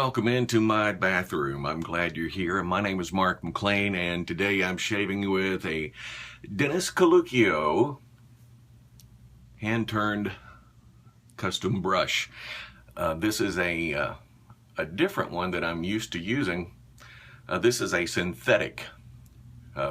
welcome into my bathroom. I'm glad you're here. My name is Mark McLean, and today I'm shaving with a Dennis Coluccio hand-turned custom brush. This is a different one that I'm used to using. This is a synthetic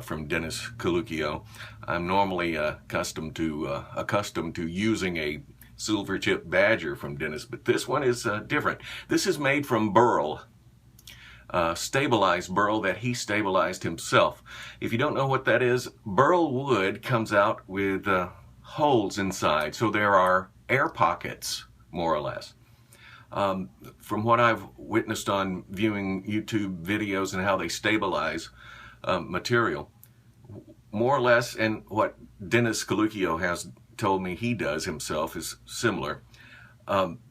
from Dennis Coluccio. I'm normally accustomed to using a silver tip badger from Dennis, but this one is different. This is made from burl, stabilized burl that he stabilized himself. If you don't know what that is, burl wood comes out with holes inside, so there are air pockets, more or less. From what I've witnessed on viewing YouTube videos and how they stabilize material, more or less, and what Dennis Coluccio has told me he does himself is similar.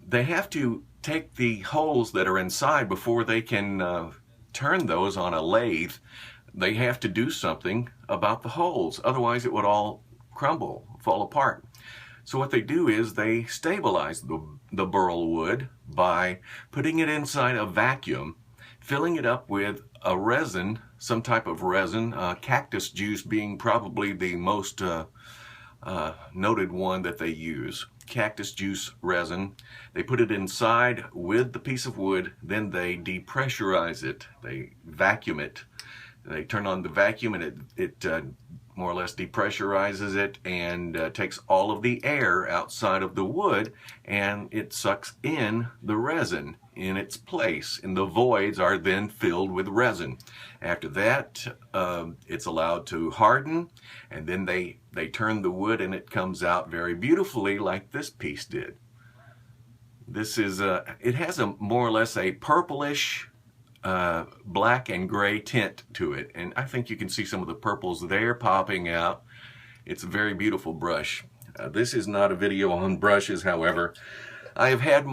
They have to take the holes that are inside before they can turn those on a lathe. They have to do something about the holes, otherwise it would all crumble, fall apart. So what they do is they stabilize the burl wood by putting it inside a vacuum, filling it up with a resin, some type of resin, cactus juice being probably the most noted one that they use. Cactus juice resin. They put it inside with the piece of wood, then they depressurize it. They vacuum it. They turn on the vacuum and it more or less depressurizes it and takes all of the air outside of the wood, and it sucks in the resin in its place, and the voids are then filled with resin. After that, it's allowed to harden, and then they turn the wood and it comes out very beautifully like this piece did. This is it has a more or less a purplish black and gray tint to it, and I think you can see some of the purples there popping out. It's a very beautiful brush. This is not a video on brushes, however. I have had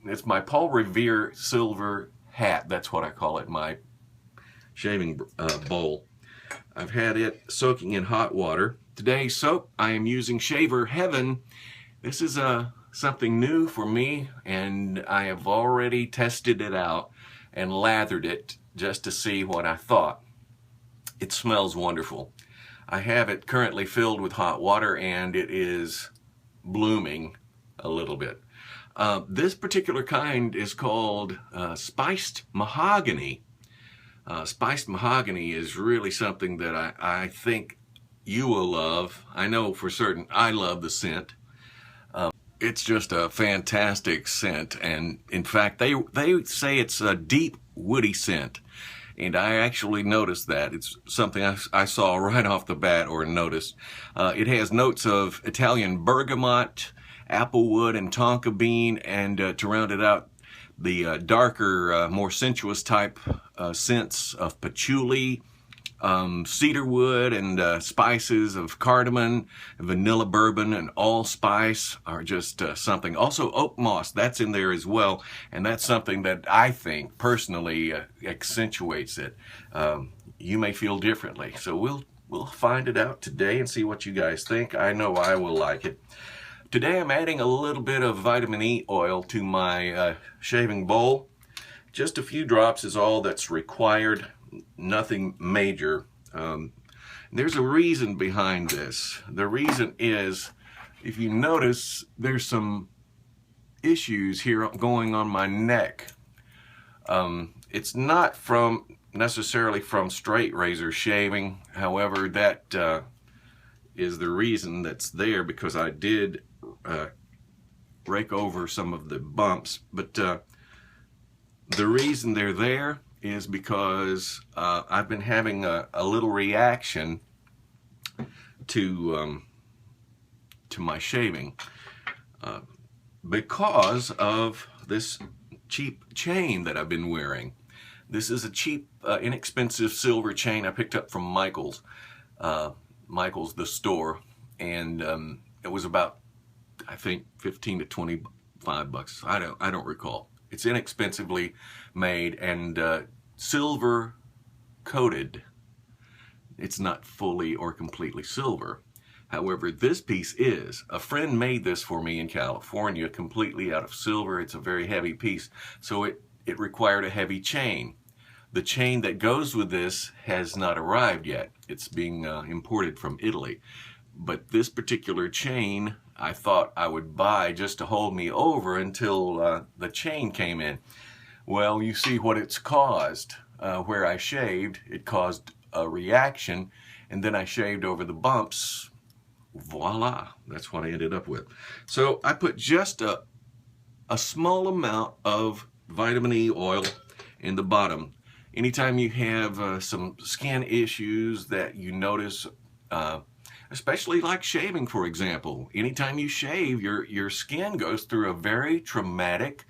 it's my Paul Revere silver hat. That's what I call it, my shaving bowl. I've had it soaking in hot water. Today's soap, I am using Shaver Heaven. This is something new for me, and I have already tested it out and lathered it just to see what I thought. It smells wonderful. I have it currently filled with hot water, and it is blooming a little bit. This particular kind is called Spiced Mahogany. Spiced Mahogany is really something that I think you will love. I know for certain I love the scent. It's just a fantastic scent, and in fact they say it's a deep woody scent, and I actually noticed that. It's something I saw right off the bat, or noticed. It has notes of Italian bergamot, applewood, and tonka bean, and to round it out, the darker, more sensuous type scents of patchouli, cedarwood, and spices of cardamom, vanilla bourbon, and allspice are just something. Also oak moss, that's in there as well, and that's something that I think personally accentuates it. You may feel differently, so we'll find it out today and see what you guys think. I know I will like it. Today I'm adding a little bit of vitamin E oil to my shaving bowl. Just a few drops is all that's required. Nothing major. There's a reason behind this. The reason is, if you notice, there's some issues here going on my neck. It's not necessarily from straight razor shaving. However, that is the reason that's there, because I did rake over some of the bumps. But the reason they're there is because I've been having a little reaction to my shaving because of this cheap chain that I've been wearing. This is a cheap, inexpensive silver chain I picked up from Michael's the store, and it was about, I think, 15 to 25 bucks. I don't recall. It's inexpensively made and silver coated. It's not fully or completely silver. However, this piece is. A friend made this for me in California, completely out of silver. It's a very heavy piece, so it required a heavy chain. The chain that goes with this has not arrived yet. It's being imported from Italy. But this particular chain, I thought I would buy just to hold me over until the chain came in. Well, you see what it's caused. Where I shaved, it caused a reaction, and then I shaved over the bumps. Voila, that's what I ended up with. So I put just a small amount of vitamin E oil in the bottom. Anytime you have some skin issues that you notice, especially like shaving, for example, anytime you shave, your skin goes through a very traumatic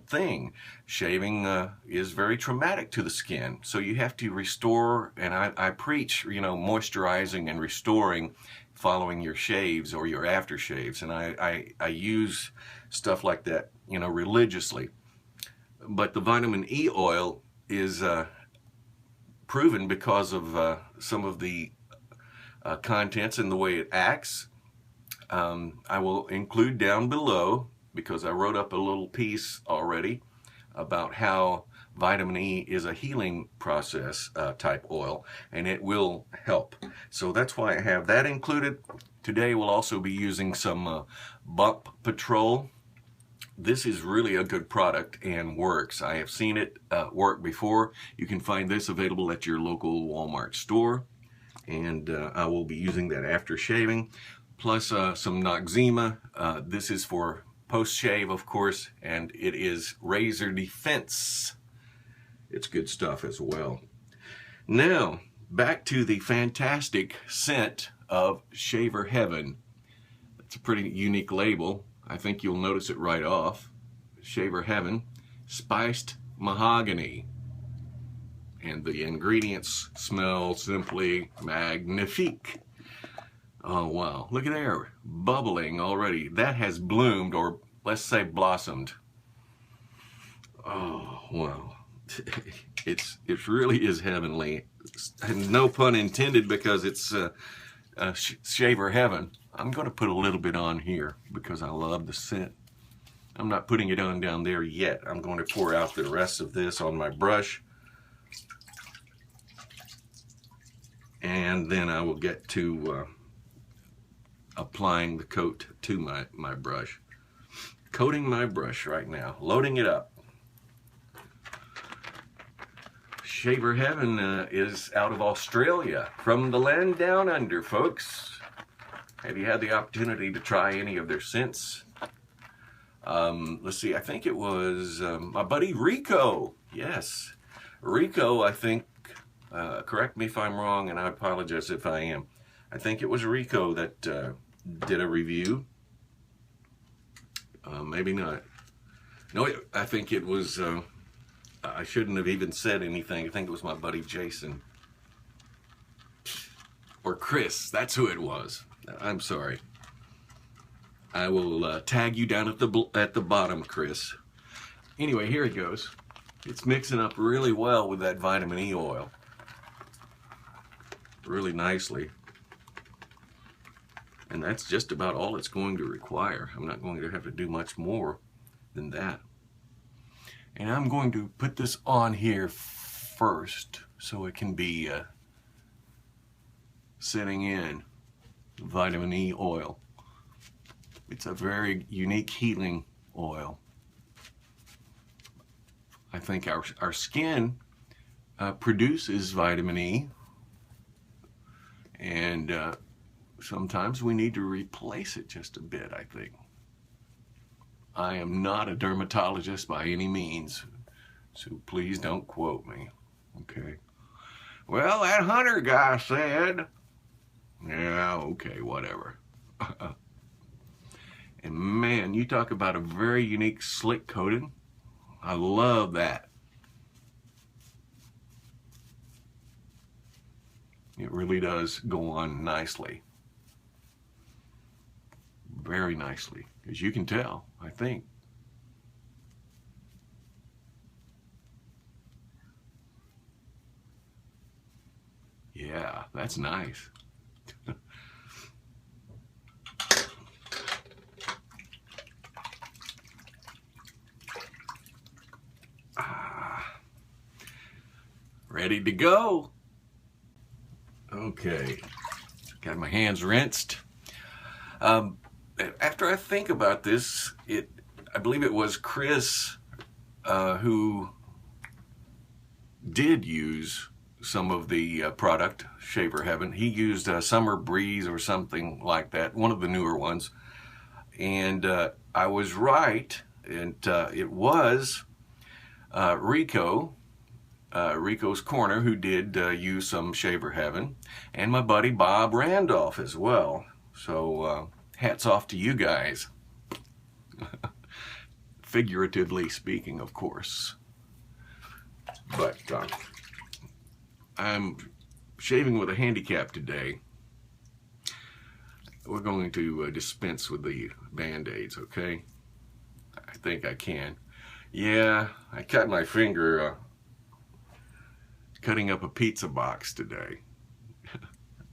thing. Shaving is very traumatic to the skin, so you have to restore, and I preach, moisturizing and restoring following your shaves or your aftershaves, and I use stuff like that, religiously. But the vitamin E oil is proven because of some of the contents and the way it acts. I will include down below, because I wrote up a little piece already about how vitamin E is a healing process type oil, and it will help. So that's why I have that included. Today we'll also be using some Bump Patrol. This is really a good product and works. I have seen it work before. You can find this available at your local Walmart store, and I will be using that after shaving, plus some Noxzema. This is for post-shave, of course, and it is razor defense. It's good stuff as well. Now, back to the fantastic scent of Shaver Heaven. It's a pretty unique label. I think you'll notice it right off. Shaver Heaven, spiced mahogany. And the ingredients smell simply magnifique. Oh, wow. Look at there. Bubbling already. That has bloomed, or let's say blossomed. Oh, wow. It really is heavenly. And no pun intended, because it's Shaver Heaven. I'm going to put a little bit on here because I love the scent. I'm not putting it on down there yet. I'm going to pour out the rest of this on my brush. And then I will get to applying the coat to my brush. Coating my brush right now. Loading it up. Shaver Heaven is out of Australia. From the land down under, folks. Have you had the opportunity to try any of their scents? Let's see, I think it was my buddy Rico. Yes, Rico, I think, correct me if I'm wrong, and I apologize if I am. I think it was Rico that did a review. Maybe not. No, I think it was, I shouldn't have even said anything. I think it was my buddy Jason. Or Chris, that's who it was. I'm sorry. I will tag you down at the bottom, Chris. Anyway, here it goes. It's mixing up really well with that vitamin E oil. Really nicely. And that's just about all it's going to require. I'm not going to have to do much more than that. And I'm going to put this on here first so it can be sitting in vitamin E oil. It's a very unique healing oil. I think our skin produces vitamin E, and sometimes we need to replace it just a bit, I think. I am not a dermatologist by any means, so please don't quote me, okay? Well, that Hunter guy said, yeah, okay, whatever. And man, you talk about a very unique slick coating. I love that. It really does go on nicely. Very nicely, as you can tell, I think. Yeah, that's nice. ready to go. Okay, got my hands rinsed. After I think about this, I believe it was Chris who did use some of the product, Shaver Heaven. He used Summer Breeze or something like that, one of the newer ones. And I was right, and it was Rico, Rico's Corner, who did use some Shaver Heaven, and my buddy Bob Randolph as well. So hats off to you guys. Figuratively speaking, of course. But I'm shaving with a handicap today. We're going to dispense with the Band-Aids, okay? I think I can. Yeah, I cut my finger cutting up a pizza box today.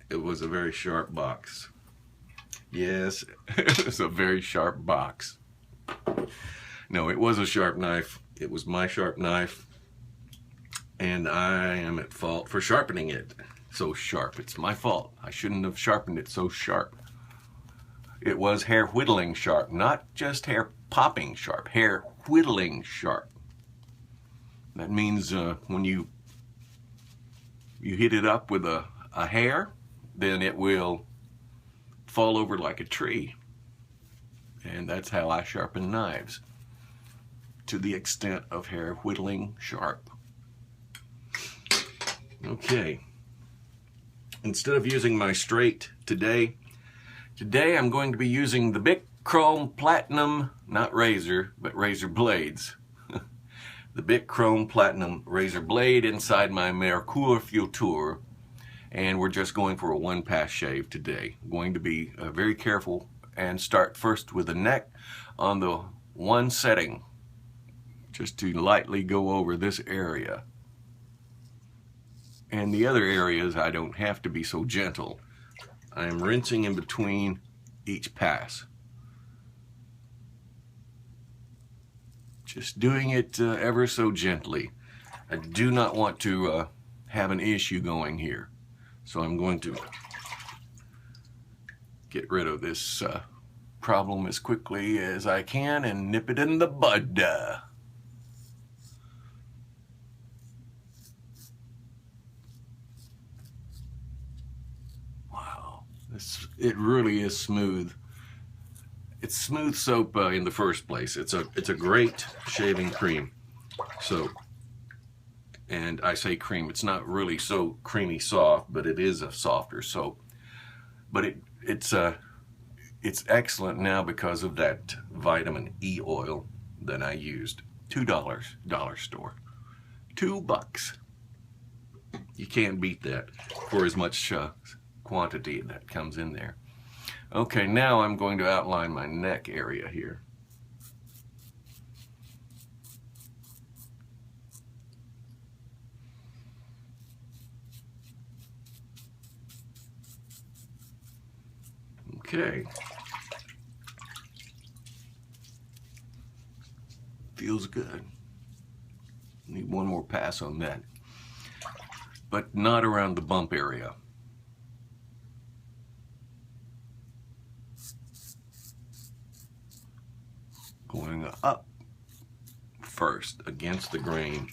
It was a very sharp box. Yes, it was a very sharp box. No, it was a sharp knife. It was my sharp knife. And I am at fault for sharpening it so sharp. It's my fault. I shouldn't have sharpened it so sharp. It was hair whittling sharp, not just hair popping sharp, hair whittling sharp. That means when you hit it up with a hair, then it will fall over like a tree. And that's how I sharpen knives, to the extent of hair whittling sharp. Okay, instead of using my straight today I'm going to be using the Bic Chrome Platinum, not razor, but razor blades. The Bic Chrome Platinum razor blade inside my Mercure Futur, and we're just going for a one-pass shave today. I'm going to be very careful and start first with the neck on the one setting, just to lightly go over this area. And the other areas, I don't have to be so gentle. I'm rinsing in between each pass. Just doing it ever so gently. I do not want to have an issue going here. So I'm going to get rid of this problem as quickly as I can and nip it in the bud. It really is smooth. It's smooth soap in the first place. It's a great shaving cream. So, and I say cream, it's not really so creamy soft, but it is a softer soap. But it's excellent now because of that vitamin E oil that I used. $2, dollar store. $2. You can't beat that for as much quantity that comes in there. Okay, now I'm going to outline my neck area here. Okay. Feels good. Need one more pass on that. But not around the bump area. Going up first against the grain.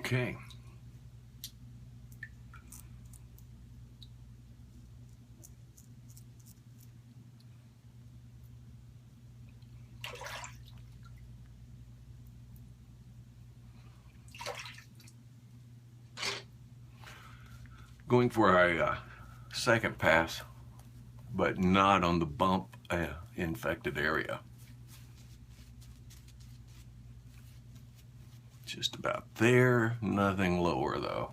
Okay. Going for a second pass, but not on the bump infected area. Just about there, nothing lower though.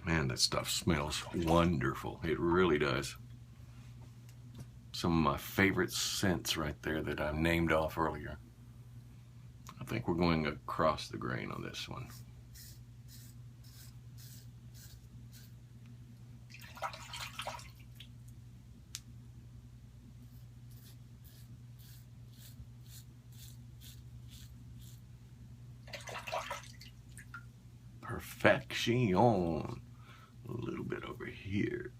Man, that stuff smells wonderful. It really does. Some of my favorite scents right there that I named off earlier. I think we're going across the grain on this one. Perfection. A little bit over here.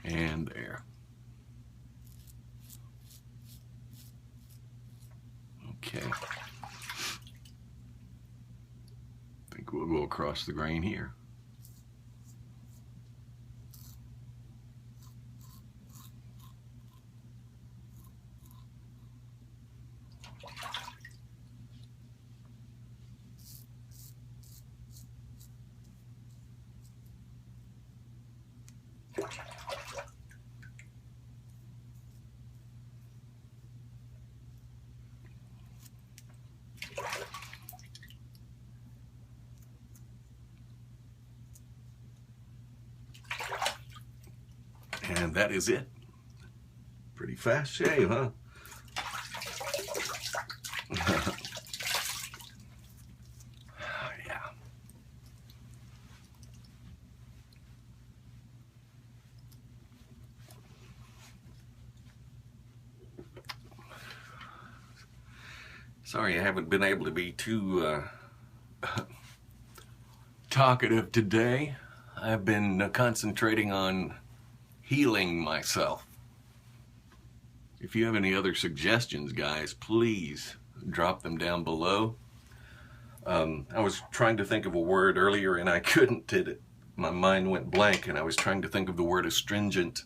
And there. Okay. I think we'll go across the grain here. And that is it. Pretty fast shave, huh? Yeah. Sorry I haven't been able to be too talkative today. I've been concentrating on healing myself. If you have any other suggestions, guys, please drop them down below. I was trying to think of a word earlier and I couldn't. My mind went blank and I was trying to think of the word astringent.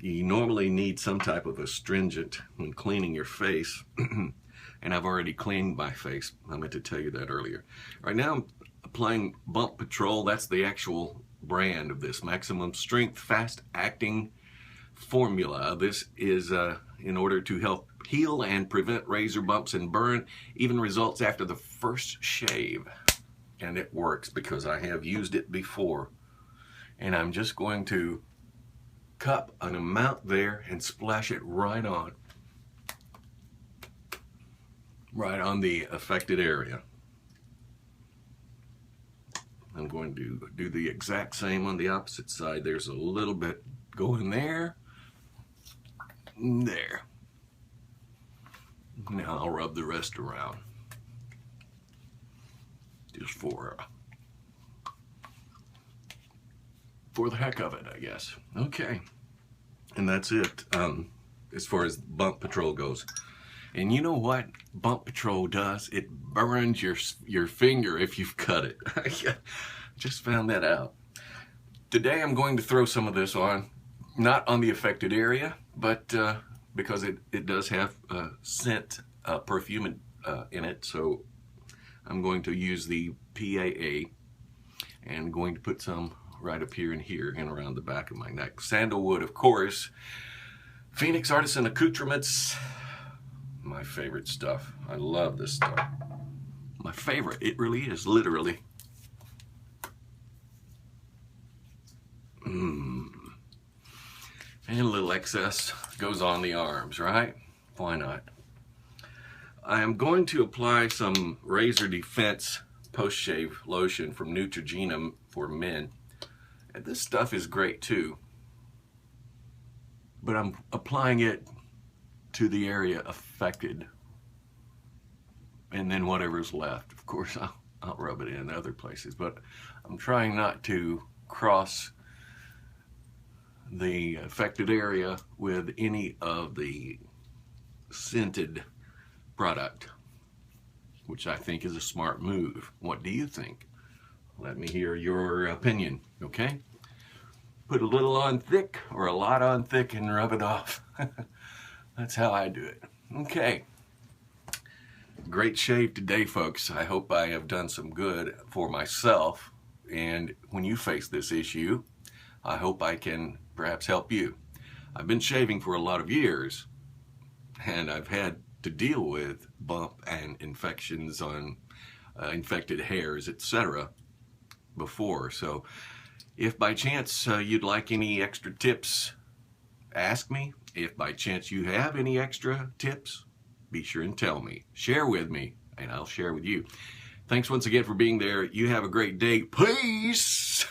You normally need some type of astringent when cleaning your face. And I've already cleaned my face. I meant to tell you that earlier. Right now I'm applying Bump Patrol. That's the actual brand of this maximum strength fast acting formula. This is in order to help heal and prevent razor bumps and burn, even results after the first shave. And it works because I have used it before. And I'm just going to cup an amount there and splash it right on the affected area. I'm going to do the exact same on the opposite side. There's a little bit going there. There. Now I'll rub the rest around. Just for the heck of it, I guess. Okay. And that's it as far as Bump Patrol goes. And you know what Bump Patrol does? It burns your finger if you've cut it. Just found that out. Today I'm going to throw some of this on, not on the affected area, but because it does have scent, perfume in it, so I'm going to use the PAA and going to put some right up here and here and around the back of my neck. Sandalwood, of course. Phoenix Artisan Accoutrements. My favorite stuff. I love this stuff. My favorite. It really is, literally. And a little excess goes on the arms, right? Why not? I am going to apply some Razor Defense post-shave lotion from Neutrogena for men. And this stuff is great too. But I'm applying it to the area affected. And then whatever's left, of course, I'll rub it in other places. But I'm trying not to cross the affected area with any of the scented product, which I think is a smart move. What do you think? Let me hear your opinion, okay? Put a little on thick or a lot on thick and rub it off. That's how I do it. Okay. Great shave today, folks. I hope I have done some good for myself. And when you face this issue, I hope I can perhaps help you. I've been shaving for a lot of years, and I've had to deal with bump and infections on infected hairs, etc. before. So if by chance you'd like any extra tips, ask me. If by chance you have any extra tips, be sure and tell me. Share with me, and I'll share with you. Thanks once again for being there. You have a great day. Peace!